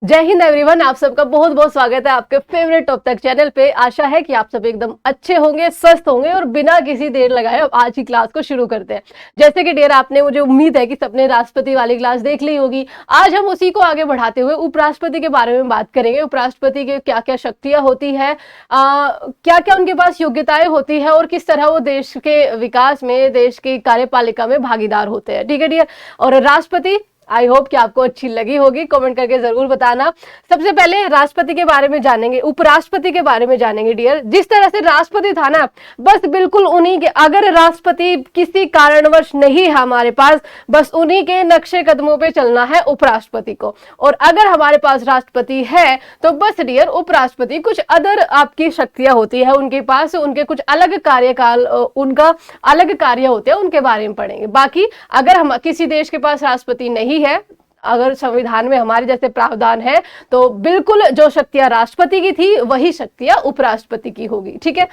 जय हिंद एवरीवन, आप सबका बहुत बहुत स्वागत है आपके फेवरेट टॉप तक चैनल पे। आशा है कि आप सब एकदम अच्छे होंगे, स्वस्थ होंगे और बिना किसी देर लगाए अब आज की क्लास को शुरू करते हैं। जैसे कि डियर, आपने, मुझे उम्मीद है कि सबने राष्ट्रपति वाली क्लास देख ली होगी। आज हम उसी को आगे बढ़ाते हुए उपराष्ट्रपति के बारे में बात करेंगे। उपराष्ट्रपति के क्या क्या शक्तियां होती है, क्या क्या उनके पास योग्यताएं होती है और किस तरह वो देश के विकास में, देश की कार्यपालिका में भागीदार होते हैं। ठीक है डियर, और राष्ट्रपति आई होप कि आपको अच्छी लगी होगी, कमेंट करके जरूर बताना। सबसे पहले राष्ट्रपति के बारे में जानेंगे, उपराष्ट्रपति के बारे में जानेंगे डियर। जिस तरह से राष्ट्रपति था ना, बस बिल्कुल उन्हीं के, अगर राष्ट्रपति किसी कारणवश नहीं है हमारे पास, बस उन्हीं के नक्शे कदमों पे चलना है उपराष्ट्रपति को। और अगर हमारे पास राष्ट्रपति है तो बस डियर उपराष्ट्रपति कुछ अदर आपकी शक्तियां होती है उनके पास, उनके कुछ अलग कार्यकाल, उनका अलग कार्य होते हैं, उनके बारे में पढ़ेंगे। बाकी अगर हम किसी देश के पास राष्ट्रपति नहीं है, अगर संविधान में हमारे जैसे प्रावधान है, तो बिल्कुल जो शक्तियां राष्ट्रपति की थी वही शक्तियां उपराष्ट्रपति की होगी। ठीक है,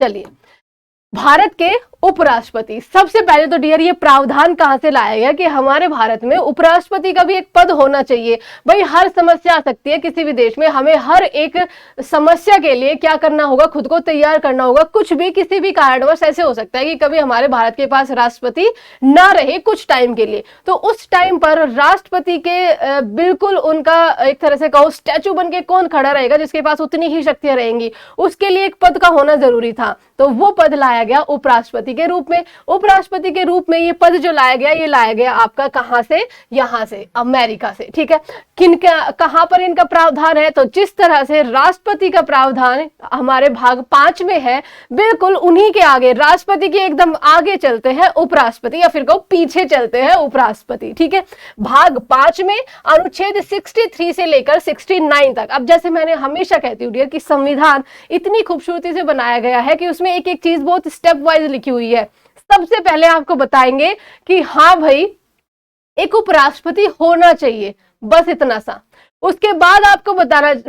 चलिए भारत के उपराष्ट्रपति। सबसे पहले तो डियर ये प्रावधान कहां से लाया गया कि हमारे भारत में उपराष्ट्रपति का भी एक पद होना चाहिए। भाई हर समस्या आ सकती है किसी भी देश में, हमें हर एक समस्या के लिए क्या करना होगा, खुद को तैयार करना होगा। कुछ भी किसी भी कारणवश ऐसे हो सकता है कि कभी हमारे भारत के पास राष्ट्रपति ना रहे कुछ टाइम के लिए, तो उस टाइम पर राष्ट्रपति के बिल्कुल उनका एक तरह से कहो स्टैचू बन के कौन खड़ा रहेगा जिसके पास उतनी ही शक्तियां रहेंगी, उसके लिए एक पद का होना जरूरी था। तो वो पद लाया गया उपराष्ट्रपति के रूप में। उपराष्ट्रपति के रूप में ये पद जो लाया गया, ये लाया गया आपका कहां से, यहां से, अमेरिका से। ठीक है, कहां पर इनका प्रावधान है, तो जिस तरह से राष्ट्रपति का प्रावधान हमारे भाग 5 में है, बिल्कुल उन्हीं के आगे, राष्ट्रपति के एकदम आगे चलते हैं उपराष्ट्रपति, या फिर को पीछे चलते हैं उपराष्ट्रपति। ठीक है, भाग 5 में अनुच्छेद 63 से लेकर 69 तक। अब जैसे मैंने हमेशा कहती हूँ डियर कि संविधान इतनी खूबसूरती से बनाया गया है कि उसमें एक एक चीज बहुत स्टेप वाइज लिखी हुई है। सबसे पहले आपको बताएंगे कि हाँ भाई एक उपराष्ट्रपति होना चाहिए, बस इतना सा। उसके बाद आपको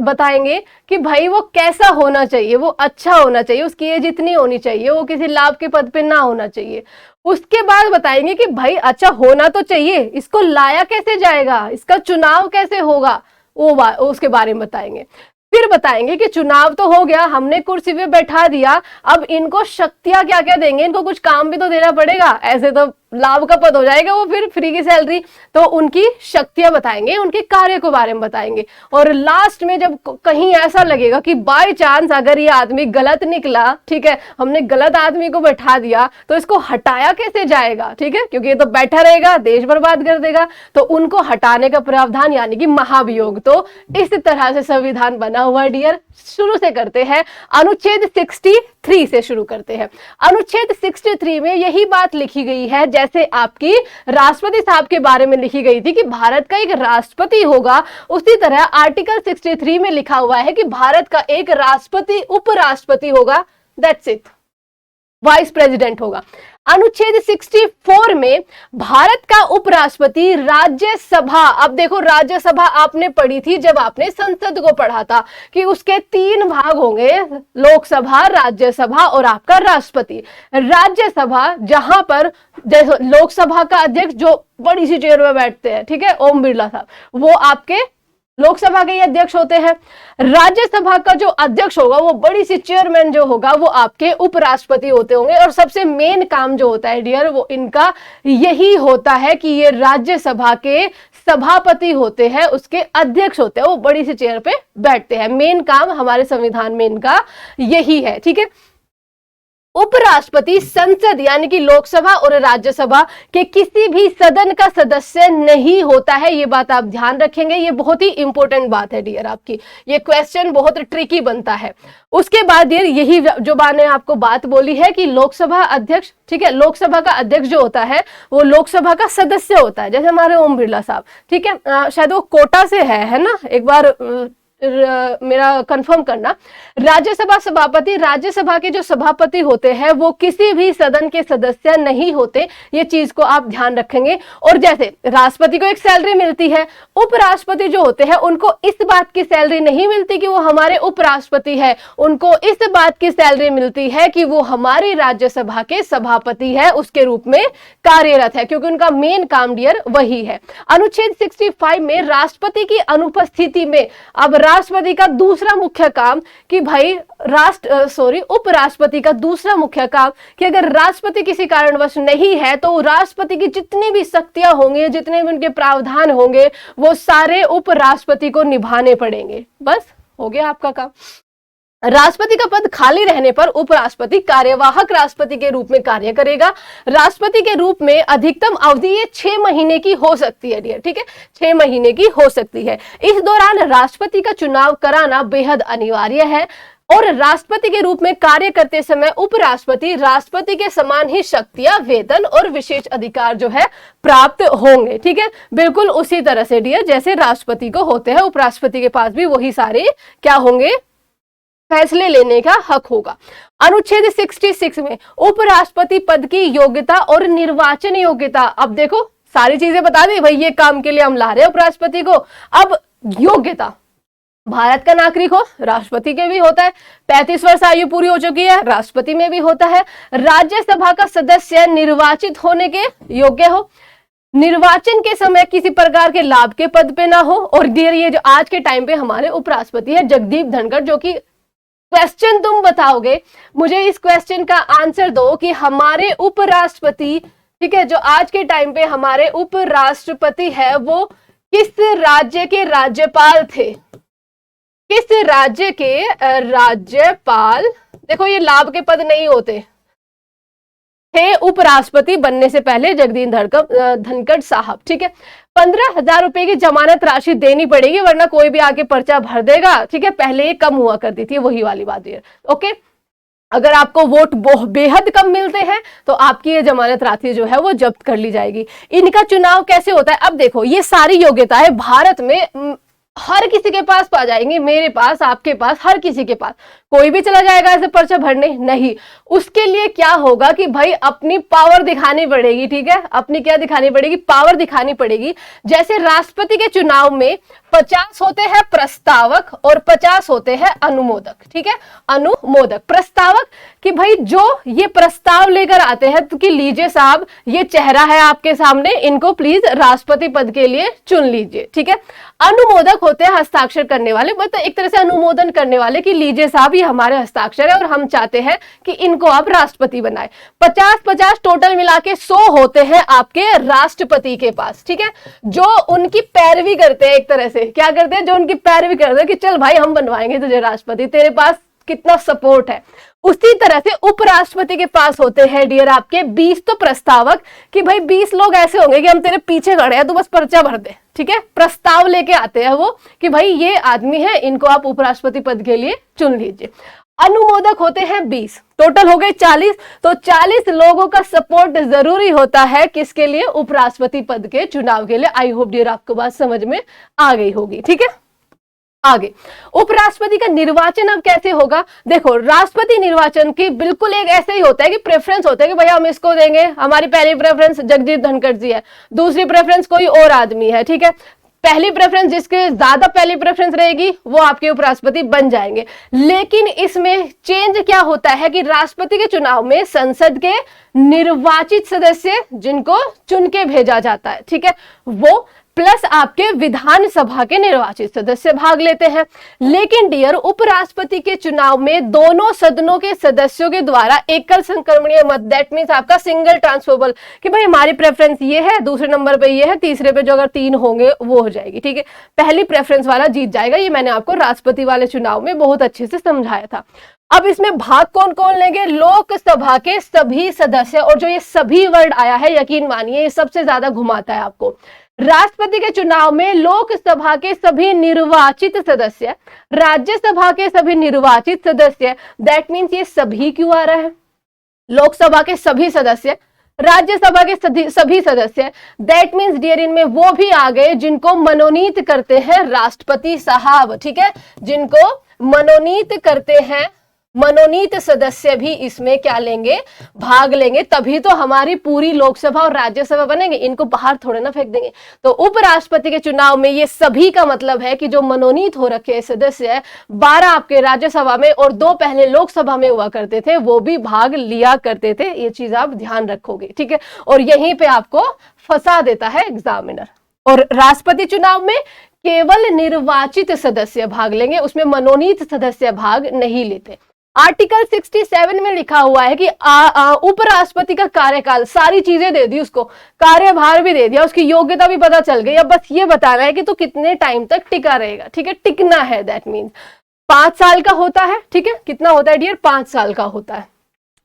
बताएंगे कि भाई वो कैसा होना चाहिए, वो अच्छा होना चाहिए, उसकी एज इतनी होनी चाहिए, वो किसी लाभ के पद पे ना होना चाहिए। उसके बाद बताएंगे कि भाई अच्छा होना तो चाहिए, इसको लाया कैसे जाएगा, इसका चुनाव कैसे होगा, वो उसके बारे में बताएंगे। फिर बताएंगे कि चुनाव तो हो गया, हमने कुर्सी पे बैठा दिया, अब इनको शक्तियां क्या क्या देंगे, इनको कुछ काम भी तो देना पड़ेगा, ऐसे तो लाभ का पद हो जाएगा वो, फिर फ्री की सैलरी। तो उनकी शक्तियां बताएंगे, उनके कार्य के बारे में बताएंगे। और लास्ट में जब कहीं ऐसा लगेगा कि बाय चांस अगर ये आदमी गलत निकला, ठीक है, हमने गलत आदमी को बैठा दिया, तो इसको हटाया कैसे जाएगा। ठीक है, क्योंकि ये तो बैठा रहेगा, देश बर्बाद कर देगा, तो उनको हटाने का प्रावधान यानी कि महाभियोग। तो इस तरह से संविधान बना हुआ डियर। शुरू से करते हैं, अनुच्छेद 63 से शुरू करते हैं। अनुच्छेद 63 में यही बात लिखी गई है जैसे आपकी राष्ट्रपति साहब के बारे में लिखी गई थी कि भारत का एक राष्ट्रपति होगा, उसी तरह आर्टिकल 63 में लिखा हुआ है कि भारत का एक राष्ट्रपति उपराष्ट्रपति होगा, दैट्स इट, वाइस प्रेसिडेंट होगा। अनुच्छेद 64 में भारत का उपराष्ट्रपति राज्यसभा, अब देखो राज्यसभा आपने पढ़ी थी जब आपने संसद को पढ़ा था कि उसके 3 भाग होंगे, लोकसभा, राज्यसभा और आपका राष्ट्रपति। राज्यसभा जहां पर जैसे लोकसभा का अध्यक्ष जो बड़ी सी चेयर में बैठते हैं, ठीक है, ओम बिरला साहब, वो आपके लोकसभा के अध्यक्ष होते हैं। राज्यसभा का जो अध्यक्ष होगा, वो बड़ी सी चेयरमैन जो होगा, वो आपके उपराष्ट्रपति होते होंगे। और सबसे मेन काम जो होता है डियर, वो इनका यही होता है कि ये राज्यसभा के सभापति होते हैं, उसके अध्यक्ष होते हैं, वो बड़ी सी चेयर पे बैठते हैं। मेन काम हमारे संविधान में इनका यही है। ठीक है, उपराष्ट्रपति संसद यानी कि लोकसभा और राज्यसभा के किसी भी सदन का सदस्य नहीं होता है। ये बात आप ध्यान रखेंगे, ये बहुत ही इंपॉर्टेंट बात है डियर आपकी, ये क्वेश्चन बहुत ट्रिकी बनता है। उसके बाद डियर यही जो मैंने आपको बात बोली है कि लोकसभा अध्यक्ष, ठीक है, लोकसभा का अध्यक्ष जो होता है वो लोकसभा का सदस्य होता है, जैसे हमारे ओम बिरला साहब, ठीक है, शायद वो कोटा से है ना, एक बार मेरा कंफर्म करना, राज्यसभा सभापति, राज्यसभा के जो सभापति होते हैं वो किसी भी सदन के सदस्य नहीं होते, ये चीज को आप ध्यान रखेंगे। और जैसे राष्ट्रपति को एक सैलरी मिलती है, उपराष्ट्रपति जो होते हैं उनको इस बात की सैलरी नहीं मिलती कि वो हमारे उपराष्ट्रपति है, उनको इस बात की सैलरी मिलती है कि वो हमारी राज्यसभा के सभापति है, उसके रूप में कार्यरत है, क्योंकि उनका मेन काम डियर वही है। अनुच्छेद 65 में राष्ट्रपति की अनुपस्थिति में अब राष्ट्रपति का दूसरा मुख्य काम कि भाई उपराष्ट्रपति का दूसरा मुख्य काम कि अगर राष्ट्रपति किसी कारणवश नहीं है तो राष्ट्रपति की जितनी भी शक्तियां होंगी, जितने भी उनके प्रावधान होंगे, वो सारे उपराष्ट्रपति को निभाने पड़ेंगे। बस हो गया आपका काम। राष्ट्रपति का पद खाली रहने पर उपराष्ट्रपति कार्यवाहक राष्ट्रपति के रूप में कार्य करेगा। राष्ट्रपति के रूप में अधिकतम अवधि ये 6 महीने की हो सकती है डियर, ठीक है, 6 महीने की हो सकती है। इस दौरान राष्ट्रपति का चुनाव कराना बेहद अनिवार्य है और राष्ट्रपति के रूप में कार्य करते समय उपराष्ट्रपति राष्ट्रपति के समान ही शक्तियां, वेतन और विशेष अधिकार जो है प्राप्त होंगे, ठीक है, बिल्कुल उसी तरह से डियर जैसे राष्ट्रपति को होते हैं, उपराष्ट्रपति के पास भी वही सारे क्या होंगे, फैसले लेने का हक होगा। अनुच्छेद 66 में उपराष्ट्रपति पद की योग्यता और निर्वाचन योग्यता, अब देखो सारी चीजें बता दी भाई, ये काम के लिए हम ला रहे हैं उपराष्ट्रपति को। अब योग्यता, भारत का नागरिक हो, राष्ट्रपति के भी होता है, 35 वर्ष आयु पूरी हो चुकी है, राष्ट्रपति में भी होता है, राज्यसभा का सदस्य निर्वाचित होने के योग्य हो, निर्वाचन के समय किसी प्रकार के लाभ के पद पे ना हो। और डियर ये जो आज के टाइम पे हमारे उपराष्ट्रपति है जगदीप धनखड़, जो कि क्वेश्चन तुम बताओगे, मुझे इस क्वेश्चन का आंसर दो कि हमारे उपराष्ट्रपति, ठीक है, जो आज के टाइम पे हमारे उपराष्ट्रपति है वो किस राज्य के राज्यपाल थे, किस राज्य के राज्यपाल, देखो ये लाभ के पद नहीं होते थे उपराष्ट्रपति बनने से पहले जगदीप धनखड़ साहब, ठीक है। 15,000 रुपए की जमानत राशि देनी पड़ेगी वरना कोई भी आके पर्चा भर देगा, ठीक है, पहले ये कम हुआ करती थी, वही वाली बात है, ओके। अगर आपको वोट बेहद कम मिलते हैं तो आपकी ये जमानत राशि जो है वो जब्त कर ली जाएगी। इनका चुनाव कैसे होता है, अब देखो ये सारी योग्यताएं भारत में हर किसी के पास पा जाएंगे, मेरे पास, आपके पास, हर किसी के पास, कोई भी चला जाएगा ऐसे पर्चा भरने नहीं। उसके लिए क्या होगा कि भाई अपनी पावर दिखानी पड़ेगी, ठीक है, अपनी क्या दिखानी पड़ेगी, पावर दिखानी पड़ेगी। जैसे राष्ट्रपति के चुनाव में 50 होते हैं प्रस्तावक और 50 होते हैं अनुमोदक, ठीक है, अनुमोदक। प्रस्तावक कि भाई जो ये प्रस्ताव लेकर आते हैं तो कि लीजिए साहब ये चेहरा है आपके सामने, इनको प्लीज राष्ट्रपति पद के लिए चुन लीजिए, ठीक है। अनुमोदक होते हैं हस्ताक्षर करने वाले, मतलब एक तरह से अनुमोदन करने वाले कि लीजिए साहब ये हमारे हस्ताक्षर है और हम चाहते हैं कि इनको आप राष्ट्रपति बनाए। 50-50 टोटल मिला के 100 होते हैं आपके राष्ट्रपति के पास, ठीक है, जो उनकी पैरवी करते हैं, एक तरह से क्या करते हैं, जो उनकी पैरवी करते हैं कि चल भाई हम बनवाएंगे तुझे राष्ट्रपति, तेरे पास कितना सपोर्ट है। उसी तरह से उपराष्ट्रपति के पास होते हैं डियर आपके 20 तो प्रस्तावक कि भाई 20 लोग ऐसे होंगे कि हम तेरे पीछे खड़े हैं, तू बस पर्चा भर दे, ठीक है, प्रस्ताव लेके आते हैं वो कि भाई ये आदमी है, इनको आप उपराष्ट्रपति पद के लिए चुन लीजिए। अनुमोदक होते हैं 20, टोटल हो गए 40, तो 40 लोगों का सपोर्ट जरूरी होता है किसके लिए, उपराष्ट्रपति पद के चुनाव के लिए। आई होप डियर आपको बात समझ में आ गई होगी, ठीक है। आगे उपराष्ट्रपति का निर्वाचन अब कैसे होगा, देखो राष्ट्रपति निर्वाचन की बिल्कुल एक ऐसे ही होता है कि प्रेफरेंस होता है कि भैया हम इसको देंगे, हमारी पहली प्रेफरेंस जगदीप धनखड़ जी है, दूसरी प्रेफरेंस कोई और आदमी है, ठीक है, पहली प्रेफरेंस जिसके ज्यादा पहली प्रेफरेंस रहेगी वो आपके उपराष्ट्रपति बन जाएंगे। लेकिन इसमें चेंज क्या होता है कि राष्ट्रपति के चुनाव में संसद के निर्वाचित सदस्य जिनको चुन के भेजा जाता है, ठीक है, वो प्लस आपके विधानसभा के निर्वाचित सदस्य भाग लेते हैं। लेकिन डियर उपराष्ट्रपति के चुनाव में दोनों सदनों के सदस्यों के द्वारा एकल संक्रमणीय मत, दैट मींस आपका सिंगल ट्रांसफरेबल कि भाई हमारी प्रेफरेंस ये है, दूसरे नंबर पे ये है, तीसरे पे जो अगर 3 होंगे वो हो जाएगी, ठीक है, पहली प्रेफरेंस वाला जीत जाएगा। ये मैंने आपको राष्ट्रपति वाले चुनाव में बहुत अच्छे से समझाया था। अब इसमें भाग कौन कौन लेंगे, लोकसभा के सभी सदस्य, और जो ये सभी वर्ड आया है यकीन मानिए ये सबसे ज्यादा घुमाता है आपको। राष्ट्रपति के चुनाव में लोकसभा के सभी निर्वाचित सदस्य, राज्यसभा के सभी निर्वाचित सदस्य, दैट मींस ये सभी क्यों आ रहा है, लोकसभा के सभी सदस्य, राज्यसभा के सभी सदस्य, दैट मीन्स डियर इनमें वो भी आ गए जिनको मनोनीत करते हैं राष्ट्रपति साहब, ठीक है, जिनको मनोनीत करते हैं, मनोनीत सदस्य भी इसमें क्या लेंगे, भाग लेंगे, तभी तो हमारी पूरी लोकसभा और राज्यसभा बनेंगे, इनको बाहर थोड़े ना फेंक देंगे। तो उपराष्ट्रपति के चुनाव में ये सभी का मतलब है कि जो मनोनीत हो रखे सदस्य है, 12 आपके राज्यसभा में और 2 पहले लोकसभा में हुआ करते थे, वो भी भाग लिया करते थे। ये चीज आप ध्यान रखोगे, ठीक है, और यहीं पे आपको फंसा देता है एग्जामिनर। और राष्ट्रपति चुनाव में केवल निर्वाचित सदस्य भाग लेंगे, उसमें मनोनीत सदस्य भाग नहीं लेते। आर्टिकल 67 में लिखा हुआ है कि उपराष्ट्रपति का कार्यकाल, सारी चीजें दे दी उसको, कार्यभार भी दे दिया, उसकी योग्यता भी पता चल गई, अब बस ये बताना है कि तो कितने टाइम तक टिका रहेगा, ठीक है, टिकना है, दैट मीन्स 5 साल का होता है, ठीक है, कितना होता है डियर, 5 साल का होता है।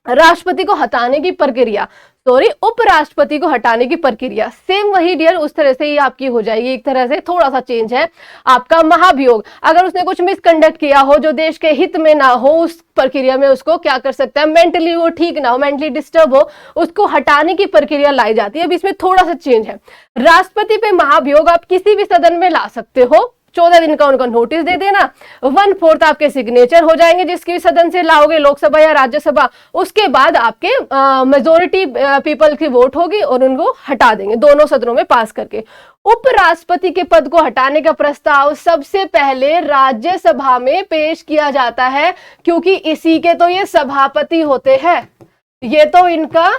राष्ट्रपति को हटाने की प्रक्रिया, सॉरी उपराष्ट्रपति को हटाने की प्रक्रिया सेम वही डियर, उस तरह से ही आपकी हो जाएगी, एक तरह से थोड़ा सा चेंज है आपका महाभियोग। अगर उसने कुछ मिसकंडक्ट किया हो जो देश के हित में ना हो, उस प्रक्रिया में उसको क्या कर सकता है, मेंटली वो ठीक ना हो, मेंटली डिस्टर्ब हो, उसको हटाने की प्रक्रिया लाई जाती है। अब इसमें थोड़ा सा चेंज है, राष्ट्रपति पे महाभियोग आप किसी भी सदन में ला सकते हो, 14 दिन का उनको नोटिस दे देना, 1/4 आपके सिग्नेचर हो जाएंगे जिसकी भी सदन से लाओगे, लोकसभा या राज्यसभा, उसके बाद आपके मेजोरिटी पीपल की वोट होगी और उनको हटा देंगे दोनों सदनों में पास करके। उपराष्ट्रपति के पद को हटाने का प्रस्ताव सबसे पहले राज्यसभा में पेश किया जाता है, क्योंकि इसी के तो ये सभापति होते हैं, ये तो इनका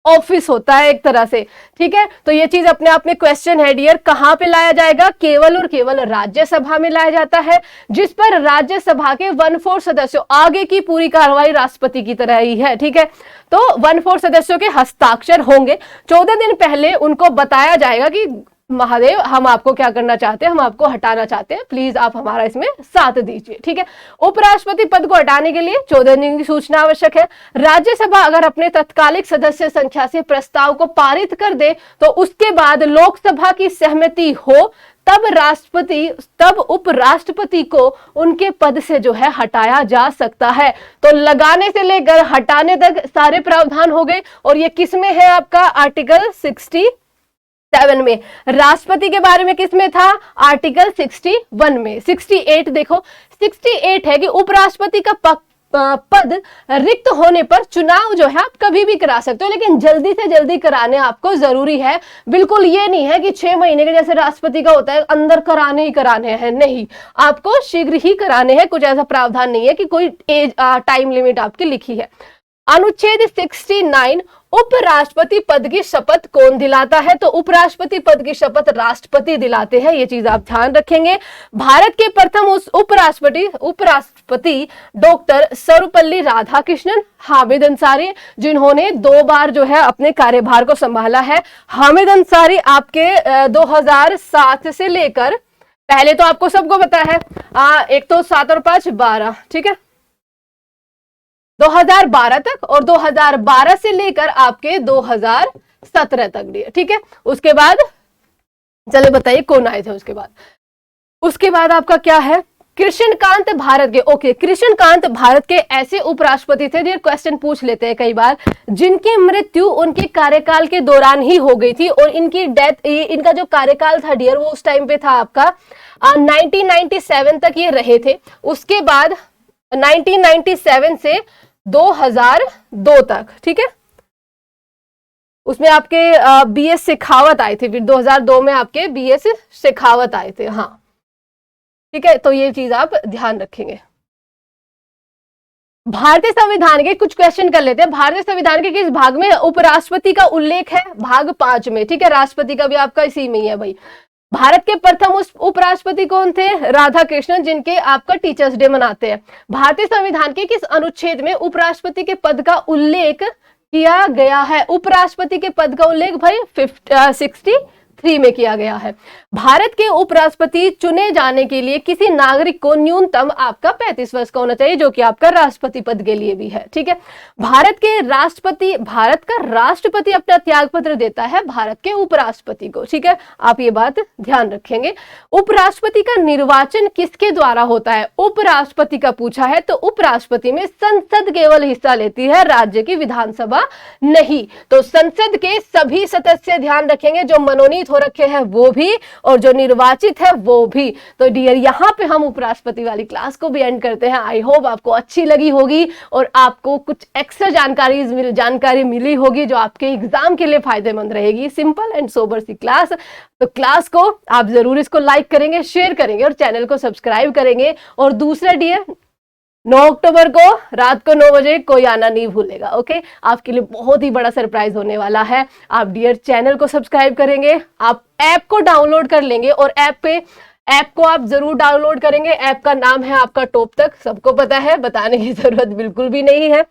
ऑफिस होता है एक तरह से, ठीक है। तो ये चीज अपने आप में क्वेश्चन है डियर, कहां पे लाया जाएगा, केवल और केवल राज्यसभा में लाया जाता है, जिस पर राज्यसभा के 1/4 सदस्यों, आगे की पूरी कार्रवाई राष्ट्रपति की तरह ही है, ठीक है, तो 1/4 सदस्यों के हस्ताक्षर होंगे। 14 दिन पहले उनको बताया जाएगा कि महादेव हम आपको क्या करना चाहते हैं, हम आपको हटाना चाहते हैं, प्लीज आप हमारा इसमें साथ दीजिए, ठीक है। उपराष्ट्रपति पद को हटाने के लिए 14 दिन की सूचना आवश्यक है। राज्यसभा अगर अपने तत्कालिक सदस्य संख्या से प्रस्ताव को पारित कर दे तो उसके बाद लोकसभा की सहमति हो, तब उपराष्ट्रपति को उनके पद से जो है हटाया जा सकता है। तो लगाने से लेकर हटाने तक सारे प्रावधान हो गए, और ये किस में है आपका, आर्टिकल 67 में। राष्ट्रपति के बारे में किस में था, आर्टिकल 61 में। 68 देखो, 68 है कि उपराष्ट्रपति का पद रिक्त होने पर चुनाव जो है आप कभी भी करा सकते हो, लेकिन जल्दी से जल्दी कराने आपको जरूरी है। बिल्कुल ये नहीं है कि 6 महीने के जैसे राष्ट्रपति का होता है अंदर कराने ही कराने हैं, नहीं, आपको शीघ्र ही कराने हैं, कुछ ऐसा प्रावधान नहीं है कि कोई टाइम लिमिट आपकी लिखी है। अनुच्छेद 69, उपराष्ट्रपति पद की शपथ कौन दिलाता है, तो उपराष्ट्रपति पद की शपथ राष्ट्रपति दिलाते हैं, ये चीज आप ध्यान रखेंगे। भारत के प्रथम उस उपराष्ट्रपति डॉक्टर सर्वपल्ली राधाकृष्णन हामिद अंसारी, जिन्होंने 2 बार जो है अपने कार्यभार को संभाला है। हामिद अंसारी आपके 2007 से लेकर, पहले तो आपको सबको पता है, एक तो 7 और 5 12, ठीक है, 2012 तक, और 2012 से लेकर आपके 2017 तक दिए, ठीक है। उसके बाद चले बताइए कौन आए थे उसके बाद आपका क्या है, कृष्णकांत भारत के, ओके, कृष्णकांत भारत के ऐसे उपराष्ट्रपति थे, ये क्वेश्चन पूछ लेते हैं कई बार, जिनकी मृत्यु उनके कार्यकाल के दौरान ही हो गई थी, और इनकी डेथ, इनका जो कार्यकाल था डियर वो उस टाइम पे था आपका 1997 तक ये रहे थे। उसके बाद 1997 से 2002 तक, ठीक है, उसमें आपके BS शेखावत आए थे, फिर 2002 में आपके BS शेखावत आए थे, हाँ, ठीक है। तो ये चीज आप ध्यान रखेंगे। भारतीय संविधान के कुछ क्वेश्चन कर लेते हैं। भारतीय संविधान के किस भाग में उपराष्ट्रपति का उल्लेख है, भाग 5 में, ठीक है, राष्ट्रपति का भी आपका इसी में ही है भाई। भारत के प्रथम उपराष्ट्रपति कौन थे, राधाकृष्णन, जिनके आपका टीचर्स डे मनाते हैं। भारतीय संविधान के किस अनुच्छेद में उपराष्ट्रपति के पद का उल्लेख किया गया है, उपराष्ट्रपति के पद का उल्लेख भाई 63 3 में किया गया है। भारत के उपराष्ट्रपति चुने जाने के लिए किसी नागरिक को न्यूनतम आपका 35 वर्ष का होना चाहिए, जो कि आपका राष्ट्रपति पद के लिए भी है। ठीक है, भारत का राष्ट्रपति अपना त्याग पत्र देता है भारत के उपराष्ट्रपति को। ठीक है, आप ये बात ध्यान रखेंगे। उपराष्ट्रपति का निर्वाचन किसके द्वारा होता है? उपराष्ट्रपति का पूछा है, तो उपराष्ट्रपति में संसद केवल हिस्सा लेती है, राज्य की विधानसभा नहीं। तो संसद के सभी सदस्य ध्यान रखेंगे, जो मनोनीत हो रखे हैं वो भी और जो निर्वाचित है वो भी। तो डियर, यहां पे हम उपराष्ट्रपति वाली क्लास को भी एंड करते हैं। आई होप आपको अच्छी लगी होगी और आपको कुछ एक्स्ट्रा जानकारी मिली होगी जो आपके एग्जाम के लिए फायदेमंद रहेगी। सिंपल एंड सोबर सी क्लास। तो क्लास को आप जरूर इसको लाइक करेंगे, शेयर करेंगे और चैनल को सब्सक्राइब करेंगे। और दूसरा डियर, 9 अक्टूबर को रात को 9 बजे कोई आना नहीं भूलेगा। ओके, आपके लिए बहुत ही बड़ा सरप्राइज होने वाला है। आप डियर चैनल को सब्सक्राइब करेंगे, आप ऐप को डाउनलोड कर लेंगे और ऐप को आप जरूर डाउनलोड करेंगे। ऐप का नाम है आपका टॉप तक, सबको पता है, बताने की जरूरत बिल्कुल भी नहीं है।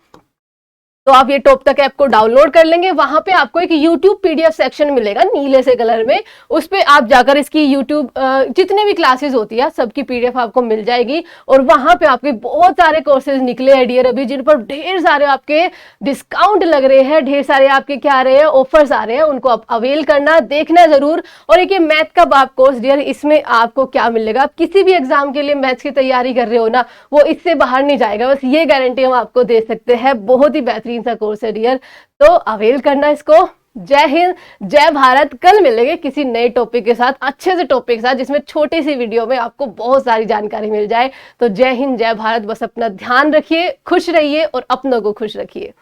तो आप ये टॉप तक ऐप को डाउनलोड कर लेंगे। वहां पे आपको एक YouTube PDF सेक्शन मिलेगा नीले से कलर में, उस पे आप जाकर इसकी YouTube जितने भी क्लासेस होती है सबकी PDF आपको मिल जाएगी। और वहां पे आपके बहुत सारे कोर्सेज निकले हैं डियर अभी, जिन पर ढेर सारे आपके डिस्काउंट लग रहे हैं, ढेर सारे आपके क्या आ रहे हैं, ऑफर्स आ रहे हैं। उनको आप अवेल करना, देखना जरूर। और एक ये मैथ का बाप कोर्स डियर, इसमें आपको क्या मिलेगा, आप किसी भी एग्जाम के लिए मैथ्स की तैयारी कर रहे हो ना, वो इससे बाहर नहीं जाएगा, बस ये गारंटी हम आपको दे सकते हैं। बहुत ही बेहतरीन सा कोर्स है डियर, तो अवेल करना इसको। जय हिंद, जय भारत। कल मिलेंगे किसी नए टॉपिक के साथ, अच्छे से टॉपिक के साथ, जिसमें छोटी सी वीडियो में आपको बहुत सारी जानकारी मिल जाए। तो जय हिंद, जय भारत। बस अपना ध्यान रखिए, खुश रहिए और अपनों को खुश रखिए।